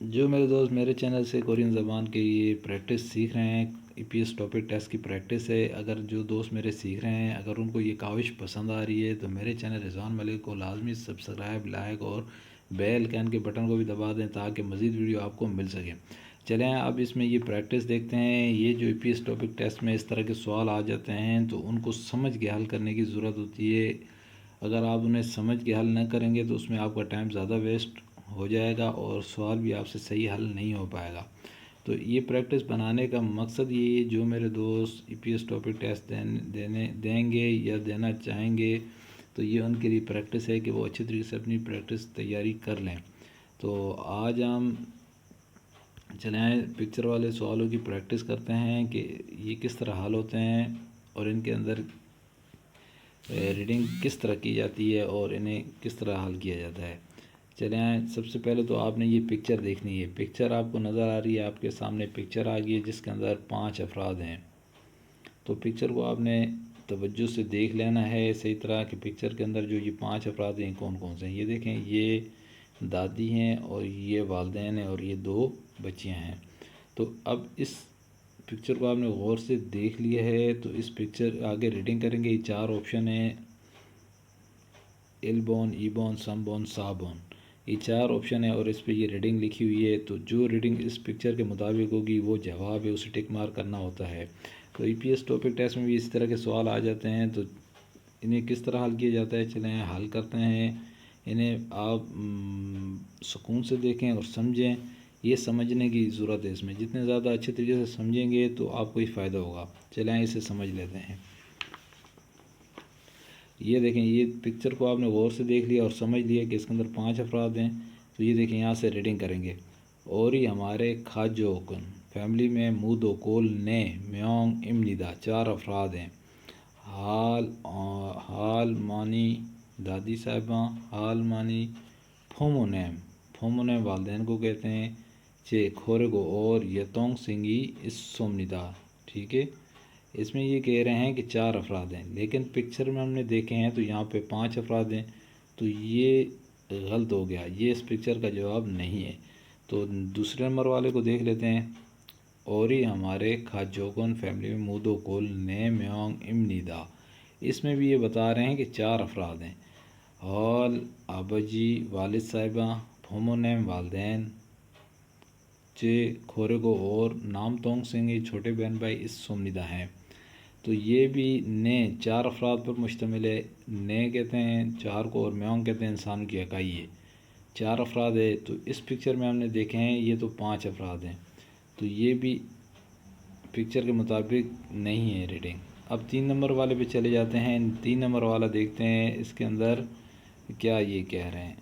جو میرے دوست میرے چینل سے کورین زبان کے یہ پریکٹس سیکھ رہے ہیں، EPS ٹاپک ٹیسٹ کی پریکٹس ہے، اگر جو دوست میرے سیکھ رہے ہیں اگر ان کو یہ کاوش پسند آ رہی ہے تو میرے چینل رضوان ملک کو لازمی سبسکرائب، لائک اور بیل کین کے بٹن کو بھی دبا دیں تاکہ مزید ویڈیو آپ کو مل سکے۔ چلیں اب اس میں یہ پریکٹس دیکھتے ہیں۔ یہ جو EPS ٹاپک ٹیسٹ میں اس طرح کے سوال آ جاتے ہیں تو ان کو سمجھ کے حل کرنے کی ضرورت ہوتی ہے۔ اگر آپ انہیں سمجھ کے حل نہ کریں گے تو اس میں آپ کا ٹائم زیادہ ویسٹ ہو جائے گا اور سوال بھی آپ سے صحیح حل نہیں ہو پائے گا۔ تو یہ پریکٹس بنانے کا مقصد یہ ہے، جو میرے دوست EPS ٹاپک ٹیسٹ دیں گے یا دینا چاہیں گے تو یہ ان کے لیے پریکٹس ہے کہ وہ اچھی طریقے سے اپنی پریکٹس تیاری کر لیں۔ تو آج ہم چلیں پکچر والے سوالوں کی پریکٹس کرتے ہیں کہ یہ کس طرح حل ہوتے ہیں اور ان کے اندر ریڈنگ کس طرح کی جاتی ہے اور انہیں کس طرح حل کیا جاتا ہے۔ چلیں سب سے پہلے تو آپ نے یہ پکچر دیکھنی ہے۔ پکچر آپ کو نظر آ رہی ہے، آپ کے سامنے پکچر آ گئی ہے جس کے اندر 5 افراد ہیں۔ تو پکچر کو آپ نے توجہ سے دیکھ لینا ہے صحیح طرح کہ پکچر کے اندر جو یہ 5 افراد ہیں کون کون سے ہیں۔ یہ دیکھیں، یہ دادی ہیں اور یہ والدین ہیں اور یہ 2 بچیاں ہیں۔ تو اب اس پکچر کو آپ نے غور سے دیکھ لیا ہے تو اس پکچر آگے ریڈنگ کریں گے۔ یہ 4 آپشن ہیں، ایل بون، ای بون، سم بون، سا بون، یہ 4 آپشن ہے اور اس پہ یہ ریڈنگ لکھی ہوئی ہے۔ تو جو ریڈنگ اس پکچر کے مطابق ہوگی وہ جواب ہے، اسے ٹک مارک کرنا ہوتا ہے۔ تو EPS ٹاپک ٹیسٹ میں بھی اس طرح کے سوال آ جاتے ہیں تو انہیں کس طرح حل کیا جاتا ہے، چلیں حل کرتے ہیں۔ انہیں آپ سکون سے دیکھیں اور سمجھیں، یہ سمجھنے کی ضرورت ہے اس میں۔ جتنے زیادہ اچھے طریقے سے سمجھیں گے تو آپ کو ہی فائدہ ہوگا۔ چلیں اسے سمجھ لیتے ہیں۔ یہ دیکھیں، یہ پکچر کو آپ نے غور سے دیکھ لیا اور سمجھ لیا کہ اس کے اندر 5 افراد ہیں۔ تو یہ دیکھیں، یہاں سے ریڈنگ کریں گے۔ اوری ہمارے کھاجوکن فیملی میں مودو کول نے میونگ امنیدا 4 افراد ہیں۔ حال مانی دادی صاحباں، حال مانی پھومونیم، پھومونیم والدین کو کہتے ہیں۔ چے کھورگو اور یتونگ سنگی اس سومنیدا، ٹھیک ہے۔ اس میں یہ کہہ رہے ہیں کہ 4 افراد ہیں، لیکن پکچر میں ہم نے دیکھے ہیں تو یہاں پہ 5 افراد ہیں، تو یہ غلط ہو گیا، یہ اس پکچر کا جواب نہیں ہے۔ تو دوسرے نمبر والے کو دیکھ لیتے ہیں۔ اوری ہمارے کھاجوکن فیملی میں مودو کول نے میونگ امنیدا، اس میں بھی یہ بتا رہے ہیں کہ 4 افراد ہیں۔ ہال آباجی والد صاحبہ، پھومونیم والدین، چے کھورگو اور نام تونگ سنگھ یہ چھوٹے بہن بھائی اس سومنیدا ہیں۔ تو یہ بھی نے 4 افراد پر مشتمل ہے۔ نے کہتے ہیں 4 کو اور میونگ کہتے ہیں انسان کی اکائی ہے۔ 4 افراد ہے، تو اس پکچر میں ہم نے دیکھے ہیں یہ تو 5 افراد ہیں، تو یہ بھی پکچر کے مطابق نہیں ہے ریڈنگ۔ اب 3 نمبر والے پہ چلے جاتے ہیں۔ 3 نمبر والا دیکھتے ہیں اس کے اندر کیا یہ کہہ رہے ہیں۔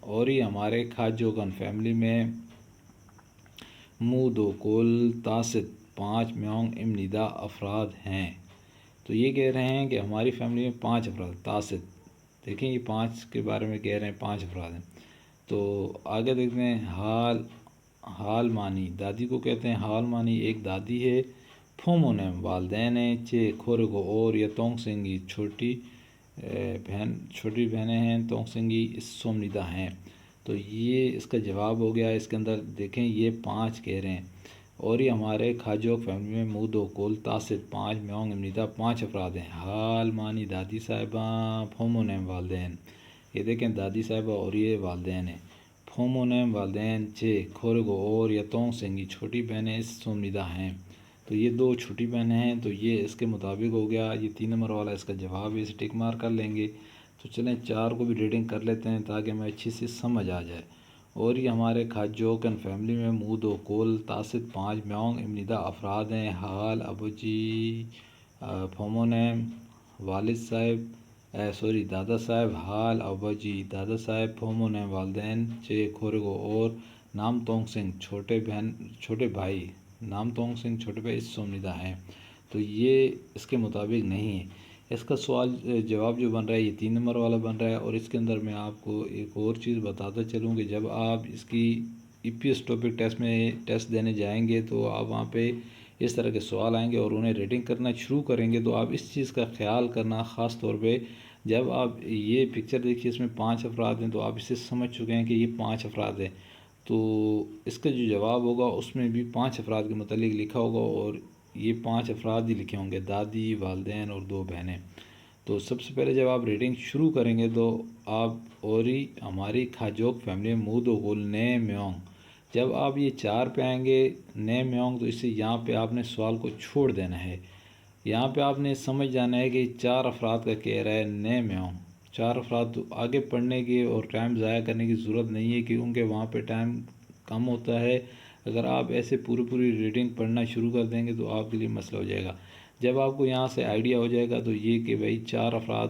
اور یہ ہمارے کھاجوکن فیملی میں مودو کول تاست 5 میونگ امنیدا افراد ہیں۔ تو یہ کہہ رہے ہیں کہ ہماری فیملی میں 5 افراد تاست، دیکھیں یہ 5 کے بارے میں کہہ رہے ہیں، 5 افراد ہیں۔ تو آگے دیکھتے ہیں، حال مانی دادی کو کہتے ہیں، حال مانی ایک دادی ہے۔ پھومونیم والدین ہیں۔ چے کھورگو اور یا تونگ سنگی چھوٹی بہنیں ہیں۔ تونگ سنگی اس سومنیدا ہیں۔ تو یہ اس کا جواب ہو گیا۔ اس کے اندر دیکھیں یہ 5 کہہ رہے ہیں۔ اور یہ ہمارے کھاجوک فیملی میں مودو کول تاست 5 میونگ امنیدا 5 افراد ہیں۔ حال مانی دادی صاحبہ، پھومونیم والدین، یہ دیکھیں دادی صاحبہ اور یہ والدین ہیں۔ پھومونیم والدین، چے کھورگو اور یا تونگ سنگی چھوٹی بہنیں اس سومنیدا ہیں۔ تو یہ 2 چھوٹی بہنیں ہیں، تو یہ اس کے مطابق ہو گیا۔ یہ 3 نمبر والا اس کا جواب ہے، اسے ٹک مار کر لیں گے۔ تو چلیں 4 کو بھی ریڈنگ کر لیتے ہیں تاکہ ہمیں اچھی سے سمجھ آ جائے۔ اور یہ ہمارے کھاجوکن فیملی میں مودو کول تاست 5 میونگ امنیدا افراد ہیں۔ حال ابوجی پھومونیم والد صاحب، دادا صاحب، حال ابوجی دادا صاحب، پھومونیم والدین، چے کھورگو اور نام تونگ سنگھ چھوٹے بھائی، نام تونگ سنگھ چھوٹے بھائی اس سومنیدا ہیں۔ تو یہ اس کے مطابق نہیں ہے۔ اس کا سوال جواب جو بن رہا ہے یہ 3 نمبر والا بن رہا ہے۔ اور اس کے اندر میں آپ کو ایک اور چیز بتاتا چلوں کہ جب آپ اس کی EPS ٹاپک ٹیسٹ میں ٹیسٹ دینے جائیں گے تو آپ وہاں پہ اس طرح کے سوال آئیں گے اور انہیں ریڈنگ کرنا شروع کریں گے، تو آپ اس چیز کا خیال کرنا، خاص طور پہ جب آپ یہ پکچر دیکھیے اس میں 5 افراد ہیں تو آپ اسے سمجھ چکے ہیں کہ یہ 5 افراد ہیں۔ تو اس کا جو جواب ہوگا اس میں بھی 5 افراد کے متعلق لکھا ہوگا، اور یہ 5 افراد ہی لکھے ہوں گے، دادی، والدین اور 2 بہنیں۔ تو سب سے پہلے جب آپ ریڈنگ شروع کریں گے تو آپ اوری ہماری کھاجوک فیملی مودو گل نے میونگ، جب آپ یہ 4 پہ آئیں گے نے میونگ، تو اس سے یہاں پہ آپ نے سوال کو چھوڑ دینا ہے۔ یہاں پہ آپ نے سمجھ جانا ہے کہ 4 افراد کا کہہ رہا ہے نے میونگ، 4 افراد، تو آگے پڑھنے کی اور ٹائم ضائع کرنے کی ضرورت نہیں ہے، کیونکہ وہاں پہ ٹائم کم ہوتا ہے۔ اگر آپ ایسے پوری ریڈنگ پڑھنا شروع کر دیں گے تو آپ کے لیے مسئلہ ہو جائے گا۔ جب آپ کو یہاں سے آئیڈیا ہو جائے گا تو یہ کہ بھائی 4 افراد،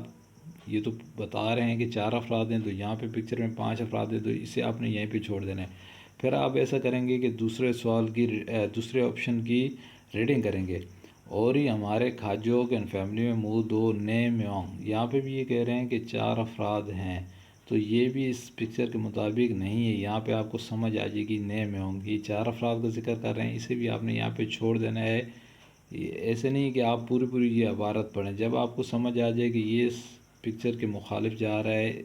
یہ تو بتا رہے ہیں کہ 4 افراد ہیں، تو یہاں پہ پکچر میں 5 افراد ہیں، تو اسے آپ نے یہیں پہ چھوڑ دینا ہے۔ پھر آپ ایسا کریں گے کہ دوسرے آپشن کی ریڈنگ کریں گے، اور ہی ہمارے کھاجوک اینڈ فیملی میں منہ دو نے میونگ، یہاں پہ بھی یہ کہہ رہے ہیں کہ 4 افراد ہیں، تو یہ بھی اس پکچر کے مطابق نہیں ہے۔ یہاں پہ آپ کو سمجھ آ جائے گی نے میونگ، یہ 4 افراد کا ذکر کر رہے ہیں، اسے بھی آپ نے یہاں پہ چھوڑ دینا ہے۔ ایسے نہیں کہ آپ پوری یہ عبارت پڑھیں، جب آپ کو سمجھ آ جائے کہ یہ اس پکچر کے مخالف جا رہا ہے،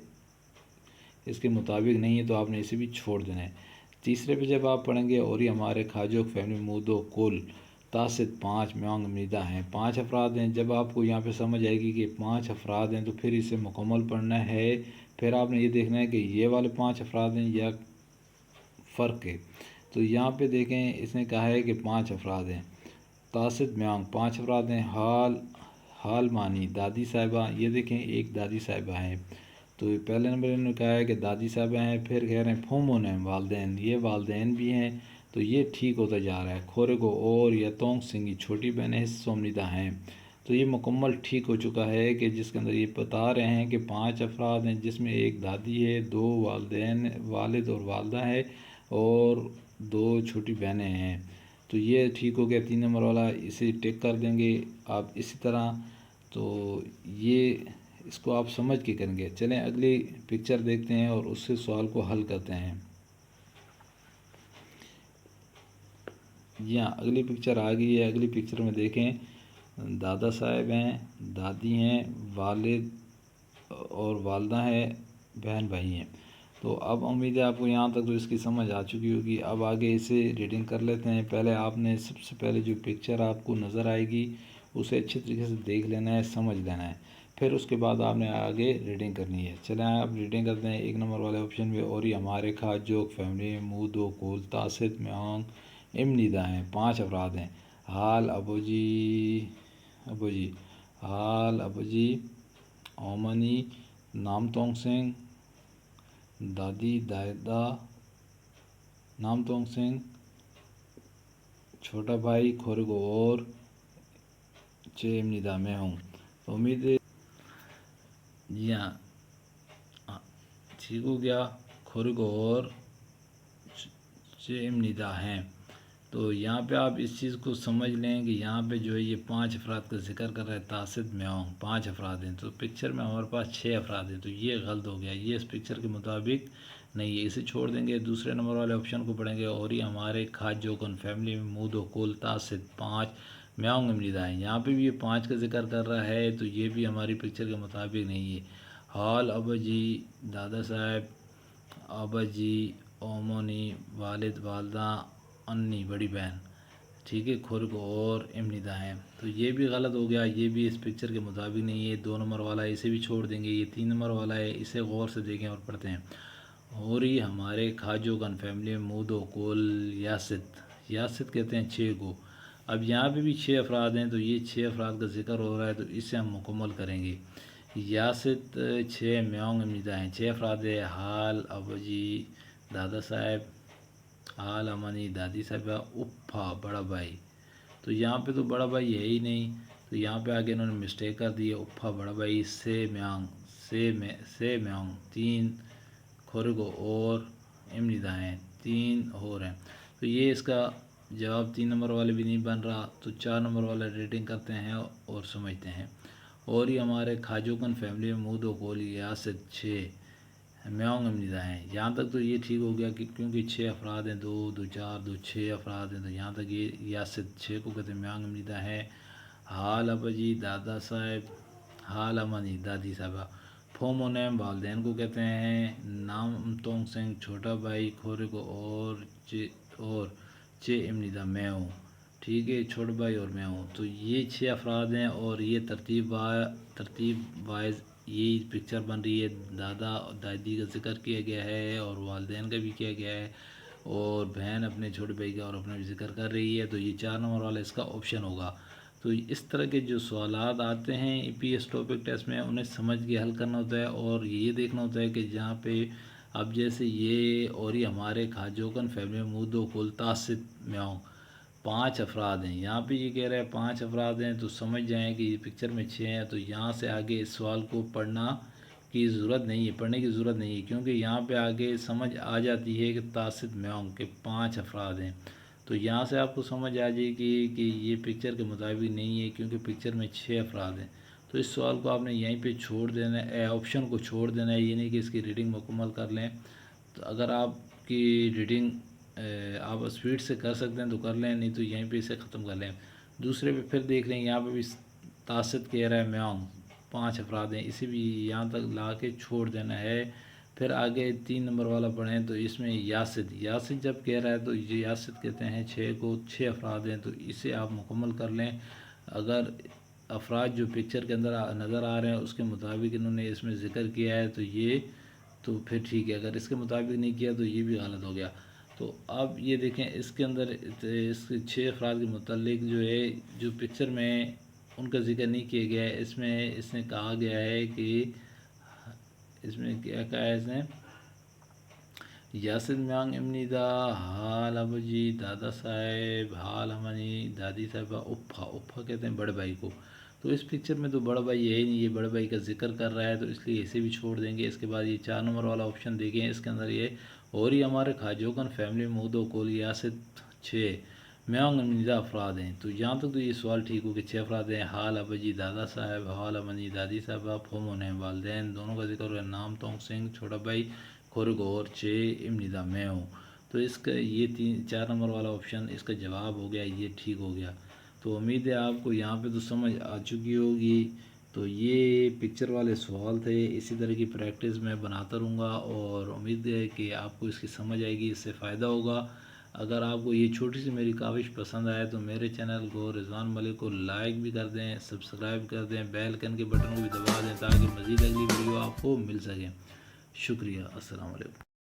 اس کے مطابق نہیں ہے، تو آپ نے اسے بھی چھوڑ دینا ہے۔ تیسرے پہ جب آپ پڑھیں گے اور یہ ہمارے کھاجوک فیملی مودو کل تاسد 5 میونگ امیدہ ہیں، 5 افراد ہیں، جب آپ کو یہاں پہ سمجھ آئے گی کہ 5 افراد ہیں تو پھر اسے مکمل پڑھنا ہے۔ پھر آپ نے یہ دیکھنا ہے کہ یہ والے 5 افراد ہیں یا فرق ہے۔ تو یہاں پہ دیکھیں اس نے کہا ہے کہ 5 افراد ہیں، تاسد میانگ 5 افراد ہیں، حال مانی دادی صاحبہ، یہ دیکھیں ایک دادی صاحبہ ہیں، تو پہلے نمبر انہوں نے کہا ہے کہ دادی صاحبہ ہیں، پھر کہہ رہے ہیں پھومون ہیں والدین، یہ والدین بھی ہیں، تو یہ ٹھیک ہوتا جا رہا ہے۔ کھورے کو اور یتونگ سنگھی چھوٹی بہنیں سومنیدہ ہیں، تو یہ مکمل ٹھیک ہو چکا ہے کہ جس کے اندر یہ بتا رہے ہیں کہ 5 افراد ہیں، جس میں ایک دادی ہے، 2 والدین والد اور والدہ ہے، اور 2 چھوٹی بہنیں ہیں، تو یہ ٹھیک ہو گیا۔ 3 نمبر والا اسے ٹک کر دیں گے آپ اسی طرح، تو یہ اس کو آپ سمجھ کے کریں گے۔ چلیں اگلی پکچر دیکھتے ہیں اور اس سے سوال کو حل کرتے ہیں۔ جی ہاں، اگلی پکچر آ گئی ہے۔ اگلی پکچر میں دیکھیں دادا صاحب ہیں، دادی ہیں، والد اور والدہ ہیں، بہن بھائی ہیں۔ تو اب امید ہے آپ کو یہاں تک تو اس کی سمجھ آ چکی ہوگی۔ اب آگے اسے ریڈنگ کر لیتے ہیں۔ پہلے آپ نے سب سے پہلے جو پکچر آپ کو نظر آئے گی اسے اچھی طریقے سے دیکھ لینا ہے، سمجھ لینا ہے، پھر اس کے بعد آپ نے آگے ریڈنگ کرنی ہے۔ چلیں آپ ریڈنگ کرتے ہیں 1 نمبر والے آپشن میں، اور یہ ہمارے کھاجوک فیملی مودو کول تاسد میانگ امنیدہ ہیں، 5 افراد ہیں، حال ابو جی حال ابو جی اومنی نام تونگ سنگھ، دادی دادا نام تونگ سنگھ، چھوٹا بھائی کھورگو اور چیم ندا میں ہوں۔ امید ہے جی ہاں ٹھیک ہو گیا، کھورگو اور چیم ندا ہیں۔ تو یہاں پہ آپ اس چیز کو سمجھ لیں کہ یہاں پہ جو ہے یہ 5 افراد کا ذکر کر رہا ہے، تاسد میونگ 5 افراد ہیں، تو پکچر میں ہمارے پاس 6 افراد ہیں، تو یہ غلط ہو گیا، یہ اس پکچر کے مطابق نہیں ہے، اسے چھوڑ دیں گے۔ دوسرے نمبر والے آپشن کو پڑھیں گے، اور یہ ہمارے کھاجوکن فیملی میں مودو کول تاسد 5 میونگ امریدہ ہیں، یہاں پہ بھی یہ 5 کا ذکر کر رہا ہے، تو یہ بھی ہماری پکچر کے مطابق نہیں ہے۔ حال ابا جی دادا صاحب، ابا جی اومونی والد والدہ، انی بڑی بہن، ٹھیک ہے، کھورگو اور امنیدہ ہیں، تو یہ بھی غلط ہو گیا، یہ بھی اس پکچر کے مطابق نہیں ہے۔ 2 نمبر والا ہے اسے بھی چھوڑ دیں گے۔ یہ 3 نمبر والا ہے، اسے غور سے دیکھیں اور پڑھتے ہیں۔ اور یہ ہمارے کھاجوکن فیملی میں مودو کول یاست کہتے ہیں 6 کو۔ اب یہاں پہ بھی 6 افراد ہیں، تو یہ 6 افراد کا ذکر ہو رہا ہے، تو اسے ہم مکمل کریں گے۔ یاست 6 میونگ امنیدہ ہیں، 6 افراد ہیں، حال ابو جی دادا صاحب، حال امانی دادی صاحبہ، اپھا بڑا بھائی، تو یہاں پہ تو بڑا بھائی ہے ہی نہیں، تو یہاں پہ آگے انہوں نے مسٹیک کر دی ہے، اپھا بڑا بھائی، سے میانگ 3 کھورگو اور امنیدہ ہیں، 3 اور ہیں، تو یہ اس کا جواب 3 نمبر والے بھی نہیں بن رہا، تو 4 نمبر والا ریڈنگ کرتے ہیں اور سمجھتے ہیں۔ اور یہ ہمارے کھاجوکن فیملی میں مودو کول یاست 6 میونگ امنیدہ ہیں، یہاں تک تو یہ ٹھیک ہو گیا کہ کیونکہ 6 افراد ہیں، 2 2 4 2 6 افراد ہیں، تو یہاں تک یہ یاست 6 کو کہتے ہیں میانگ امنیدہ ہے۔ حال ابا جی دادا صاحب، حال امانی دادی صاحبہ، فومو نیم والدین کو کہتے ہیں، نام تونگ سنگھ چھوٹا بھائی، کھورے کو اور چے امنیدہ میں ہوں، ٹھیک ہے، چھوٹا بھائی اور میں ہوں۔ تو یہ 6 افراد ہیں اور یہ ترتیب وائز یہ پکچر بن رہی ہے۔ دادا اور دادی کا ذکر کیا گیا ہے اور والدین کا بھی کیا گیا ہے، اور بہن اپنے چھوٹے بھائی کا اور اپنا بھی ذکر کر رہی ہے، تو یہ 4 نمبر والا اس کا آپشن ہوگا۔ تو اس طرح کے جو سوالات آتے ہیں ای پی ایس ٹاپک ٹیسٹ میں، انہیں سمجھ کے حل کرنا ہوتا ہے، اور یہ دیکھنا ہوتا ہے کہ جہاں پہ اب جیسے یہ اور یہ ہمارے کھاجوکن فیملی میں مودو کل تاسد میاؤں 5 افراد ہیں، یہاں پہ یہ کہہ رہا ہے 5 افراد ہیں، تو سمجھ جائیں کہ یہ پکچر میں 6 ہیں، تو یہاں سے آگے اس سوال کو پڑھنے کی ضرورت نہیں ہے، کیونکہ یہاں پہ آگے سمجھ آ جاتی ہے کہ تاسد میاؤں کے 5 افراد ہیں۔ تو یہاں سے آپ کو سمجھ آ جائے گی کہ یہ پکچر کے مطابق نہیں ہے، کیونکہ پکچر میں 6 افراد ہیں۔ تو اس سوال کو آپ نے یہیں پہ چھوڑ دینا ہے، آپشن کو چھوڑ دینا ہے، یہ نہیں کہ اس کی ریڈنگ مکمل کر لیں۔ تو اگر آپ کی ریڈنگ آپ اسپیڈ سے کر سکتے ہیں تو کر لیں، نہیں تو یہیں پہ اسے ختم کر لیں۔ دوسرے پہ پھر دیکھ لیں، یہاں پہ بھی تاسد کہہ رہا ہے میاؤں 5 افراد ہیں، اسے بھی یہاں تک لا کے چھوڑ دینا ہے۔ پھر آگے 3 نمبر والا پڑھیں تو اس میں یاسد جب کہہ رہا ہے تو یہ یاسد کہتے ہیں 6 افراد ہیں، تو اسے آپ مکمل کر لیں۔ اگر افراد جو پکچر کے اندر نظر آ رہے ہیں اس کے مطابق انہوں نے اس میں ذکر کیا ہے تو پھر ٹھیک ہے، اگر اس کے مطابق نہیں کیا تو یہ بھی غلط ہو گیا۔ تو اب یہ دیکھیں اس کے اندر اس 6 افراد کے متعلق جو ہے، جو پکچر میں ان کا ذکر نہیں کیا گیا ہے، اس نے کہا گیا ہے کہ اس میں کیا کہا ہے، اس نے یاسد میانگ امنیدہ حال ابو جی دادا صاحب حال ہمانی دادی صاحبہ اپھا کہتے ہیں بڑے بھائی کو۔ تو اس پکچر میں تو بڑا بھائی ہے ہی نہیں، یہ بڑے بھائی کا ذکر کر رہا ہے، تو اس لیے اسے بھی چھوڑ دیں گے۔ اس کے بعد یہ 4 نمبر والا آپشن دیکھیں، اس کے اندر یہ اور یہ ہمارے کھاجوکن فیملی مودو کول یاسد 6 میانگ امنیدہ افراد ہیں۔ تو یہاں تک تو یہ سوال ٹھیک ہو کہ 6 افراد ہیں، حال ابو جی دادا صاحب حال امنی دادی صاحبہ فومو نے والدین دونوں کا ذکر ہوا، نام تونگ سنگھ چھوٹا بھائی، کھورگ اور 6 امنیدہ میں ہوں۔ تو اس کا یہ 4 نمبر والا آپشن اس کا جواب ہو گیا، یہ ٹھیک ہو گیا۔ تو امید ہے آپ کو یہاں پہ تو سمجھ آ چکی ہوگی۔ تو یہ پکچر والے سوال تھے، اسی طرح کی پریکٹس میں بناتا رہوں گا، اور امید ہے کہ آپ کو اس کی سمجھ آئے گی، اس سے فائدہ ہوگا۔ اگر آپ کو یہ چھوٹی سی میری کاوش پسند آئے تو میرے چینل کو رضوان ملک کو لائک بھی کر دیں، سبسکرائب کر دیں، بیل آئکن کے بٹن کو بھی دبا دیں، تاکہ مزید اگلی ویڈیو آپ کو مل سکے۔ شکریہ، السلام علیکم۔